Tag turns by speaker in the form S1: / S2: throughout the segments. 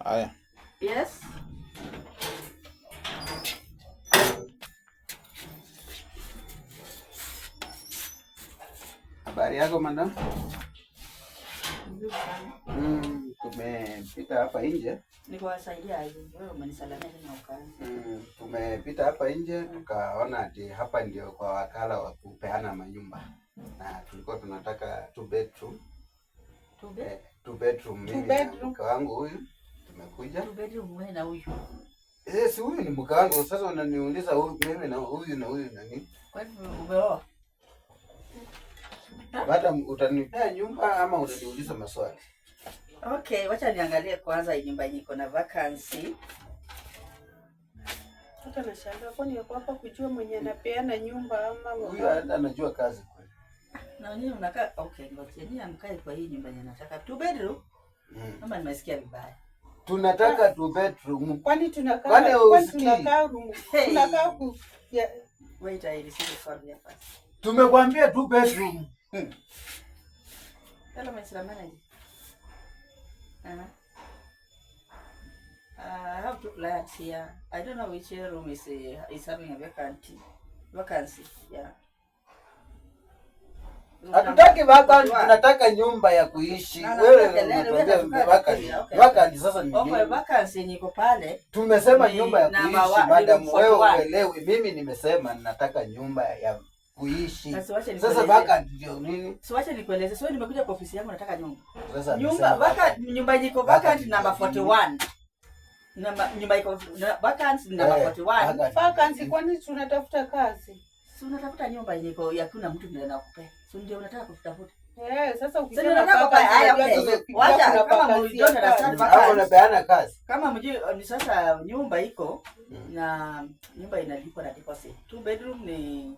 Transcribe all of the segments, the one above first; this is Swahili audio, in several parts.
S1: Haya.
S2: Yes.
S3: Habari yako madam?
S2: Nzuri sana.
S3: Tumepita hapa nje.
S2: Nikuwasaidia aje? Wewe umenisalamia na ukaanza.
S3: Tumepita hapa nje tukaona ati hapa ndio kwa wakala wa kupeana manyumba. Na tulikuwa tunataka 2 bedroom. 2 bedroom. Mimi na mke wangu huyu tumekuja.
S2: 2 bedroom wewe na huyu.
S3: Si huyu ni mke wangu. Sasa unaniuliza huyu mimi na huyu nani?
S2: Kwa hivyo umeoa?
S3: Baada utanipea nyumba ama utaniuliza maswali?
S2: Okay, wacha niangalie kwanza nyumba iko na vacancy.
S4: Hata nashangaa kwani yuko hapa kujua mwenye anapeana nyumba ama
S3: huyu anajua kazi kweli.
S2: Na nini unakaa? Okay, ngoja ni amkae kwa hii nyumba ninataka 2 bedroom. Kama nimesikia vibaya.
S3: Tunataka 2 bedroom.
S4: Kwani tunakaa room. Tunakaa ku
S2: Wait, I receive a call here first.
S3: Tumekwambia 2 bedroom.
S2: Hello, Mr. Manager. I have 2 clients here. I don't know which room is having a vacancy. Yeah.
S3: Hatutaki vacancy, tunataka nyumba ya kuishi. Wewe unataka vacancy sasa ni nini?
S2: Vacancy niko pale.
S3: Tumesema nyumba ya kuishi madam, wewe uelewi. Mimi nimesema ninataka nyumba ya kuishi. Sasa vacancy ndio nini?
S2: Siwache nikueleze. Sio nimekuja kwa ofisi yangu nataka nyumba.
S3: Sasa
S2: nyumba iko vacant number 41. Nyumba iko vacant number 41.
S4: Vacancy kwani tunatafuta kazi?
S2: Si unatafuta nyumba yenye iko hakuna mtu ndiye anakupea. Si ndio unataka kutafuta?
S4: Sasa
S2: ukisema wacha kama mjua
S3: unapeana kazi.
S2: Kama mjua ni sasa nyumba iko na nyumba inalipwa na deposit. 2 bedroom ni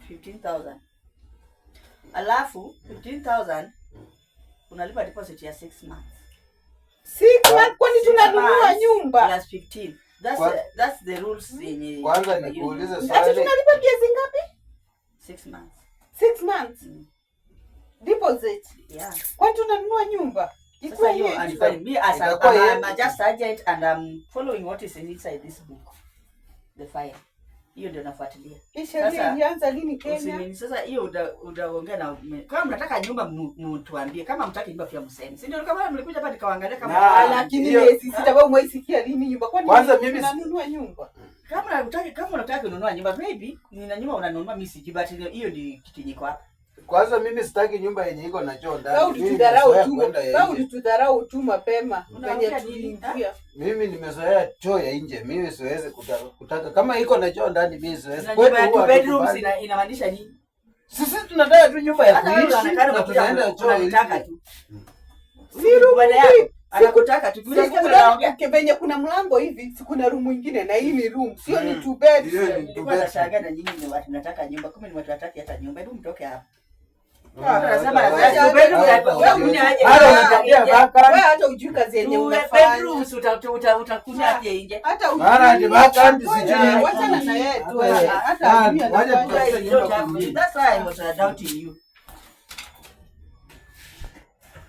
S2: 15,000. Alafu 15,000 unalipa deposit ya 6 months.
S4: 6 months kwani tunanunua nyumba?
S2: Plus 15. That's the rules yenye.
S3: Kwanza nikuulize swali.
S4: Ati tunalipa miezi ngapi?
S2: 6 months.
S4: 6 months. Deposit.
S2: Yeah.
S4: Kwani tunanunua nyumba?
S2: Sasa hiyo me as I'm just agent and I'm following what is inside this book. The file. Hiyo ndio nafuatilia.
S4: Sheria ilianza lini Kenya?
S2: Sasa hiyo utaongea na kama mnataka nyumba mtuambie, kama mtaki nyumba pia mseme. Si ndio kama mlikuja hapa nikaangalia kama
S4: lakini miezi sita wewe umeisikia lini nyumba? Kwani
S3: kwanza mimi
S4: nanunua nyumba?
S2: Kama unataka kununua nyumba maybe nina nyumba unanunua mimi siji but hiyo ni kitu nyiko hapa.
S3: Kwanza mimi sitaki nyumba yenye iko na choo ndani.
S4: Wewe ulitudharau tu mapema kwenye tuliingia.
S3: Mimi nimezoea choo ya nje. Mimi siwezi kutaka kama iko na choo ndani mimi siwezi.
S2: Kwetu 2 bedrooms inamaanisha nini?
S3: Sisi tunataka tu nyumba ya kuishi na tunaenda choo
S2: unataka tu.
S4: Si room yako.
S2: Anakutaka tu bila
S4: kunaongea venye kuna mlango hivi, si kuna room nyingine na hii ni room. Sio ni 2 bedroom.
S2: Nilikuwa nashangaa na nyinyi ni watu nataka nyumba, kumbe ni watu wataki hata nyumba. Hebu mtoke hapa. Anasema
S4: hata ujui kazi yenye unafanya.
S2: Utakuja pia nje.
S4: Hata ujui.
S3: Wacha na
S4: yeye tu.
S3: Hata
S2: that's why I was doubting you.